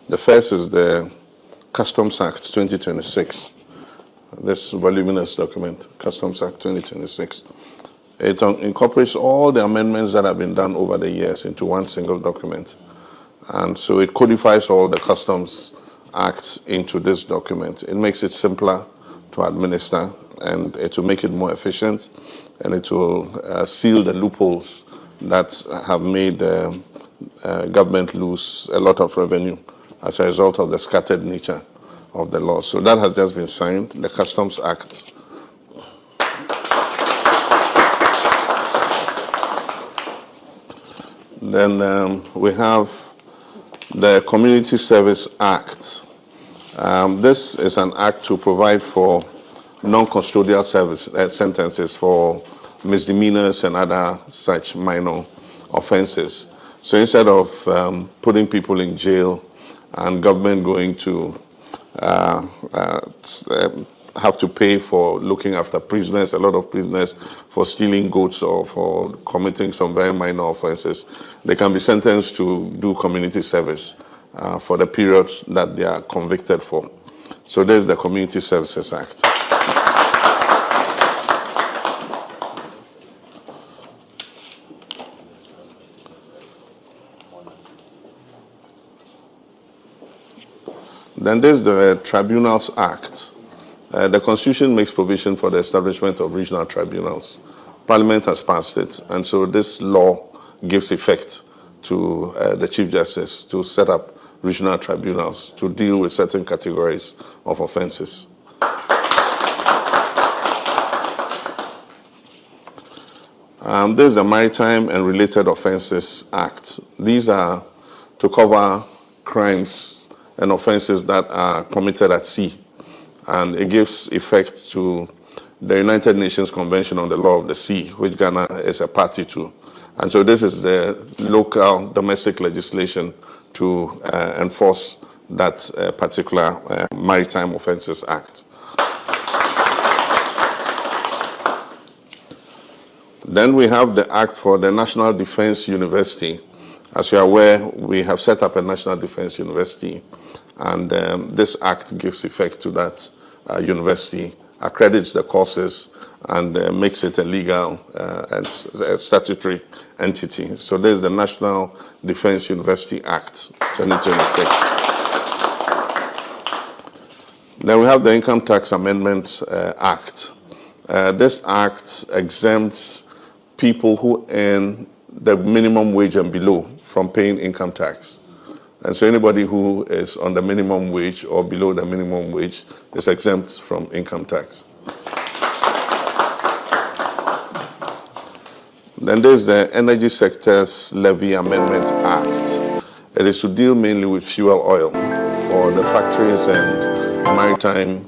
The first is the Customs Act 2026. This voluminous document, Customs Act 2026. It incorporates all the amendments that have been done over the years into one single document. And so it codifies all the customs acts into this document. It makes it simpler to administer, and it will make it more efficient, and it will seal the loopholes that have made government lose a lot of revenue as a result of the scattered nature of the law. So that has just been signed, the Customs Act. Then we have the Community Service Act. This is an act to provide for non-custodial service sentences for misdemeanors and other such minor offenses. So instead of putting people in jail and government going to have to pay for looking after prisoners, a lot of prisoners, for stealing goods or for committing some very minor offenses, they can be sentenced to do community service for the period that they are convicted for. So there's the Community Services Act. Then there's the Tribunals Act. The Constitution makes provision for the establishment of regional tribunals. Parliament has passed it, and so this law gives effect to the Chief Justice to set up regional tribunals to deal with certain categories of offenses. There's the Maritime and Related Offences Act. These are to cover crimes and offenses that are committed at sea. And it gives effect to the United Nations Convention on the Law of the Sea, which Ghana is a party to. And so this is the local domestic legislation to enforce that particular Maritime Offences Act. Then we have the Act for the National Defense University. As you are aware, we have set up a National Defense University, and this act gives effect to that university, accredits the courses, and makes it a legal and a statutory entity. So there's the National Defense University Act 2026. Then we have the Income Tax Amendment Act. This act exempts people who earn the minimum wage and below from paying income tax. And so anybody who is on the minimum wage or below the minimum wage is exempt from income tax. Then there's the Energy Sectors Levy Amendment Act. It is to deal mainly with fuel oil for the factories and maritime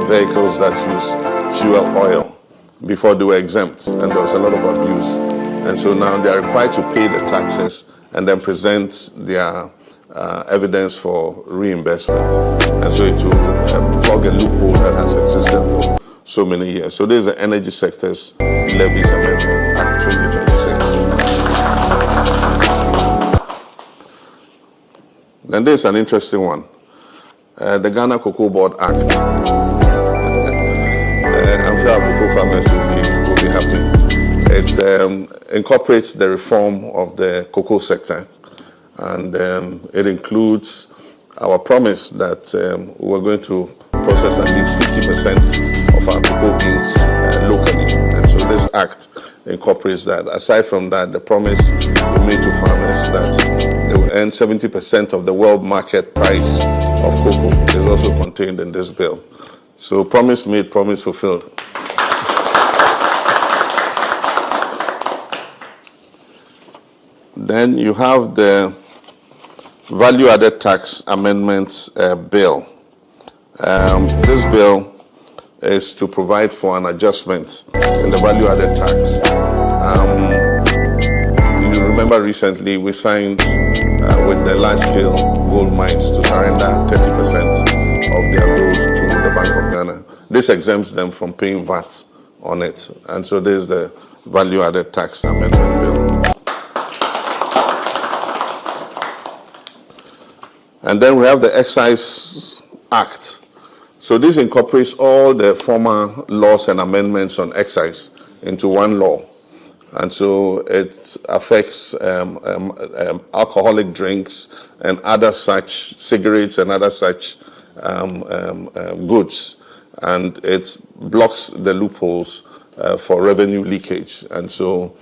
vehicles that use fuel oil. Before they were exempt, and there was a lot of abuse. And so now they are required to pay the taxes and then present their evidence for reimbursement. And so it will plug a loophole that has existed for so many years. So there's the Energy Sectors Levies Amendment Act 2026. Then there's an interesting one. The Ghana Cocoa Board Act. I'm sure our cocoa farmers will be happy. It incorporates the reform of the cocoa sector, and it includes our promise that we're going to process at least 50% of our cocoa beans locally. And so this act incorporates that. Aside from that, the promise we made to farmers that they will earn 70% of the world market price of cocoa is also contained in this bill. So promise made, promise fulfilled. Then you have the Value-Added Tax Amendments Bill. This bill is to provide for an adjustment in the value-added tax. You remember recently we signed with the large-scale gold mines to surrender 30% of their gold to the Bank of Ghana. This exempts them from paying VAT on it. And so there's the Value-Added Tax Amendment Bill. And then we have the Excise Act. So this incorporates all the former laws and amendments on excise into one law. And so it affects alcoholic drinks and other such, cigarettes and other such goods. And it blocks the loopholes for revenue leakage. And so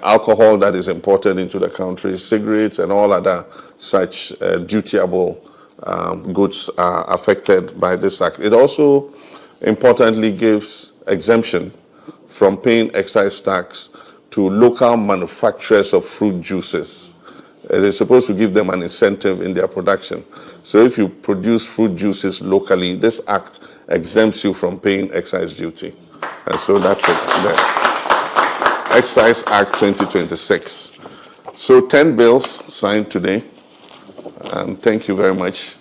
alcohol that is imported into the country, cigarettes and all other such dutiable goods are affected by this act. It also importantly gives exemption from paying excise tax to local manufacturers of fruit juices. It is supposed to give them an incentive in their production. So if you produce fruit juices locally, this act exempts you from paying excise duty. And so that's it. The Excise Act 2026. So 10 bills signed today. And thank you very much.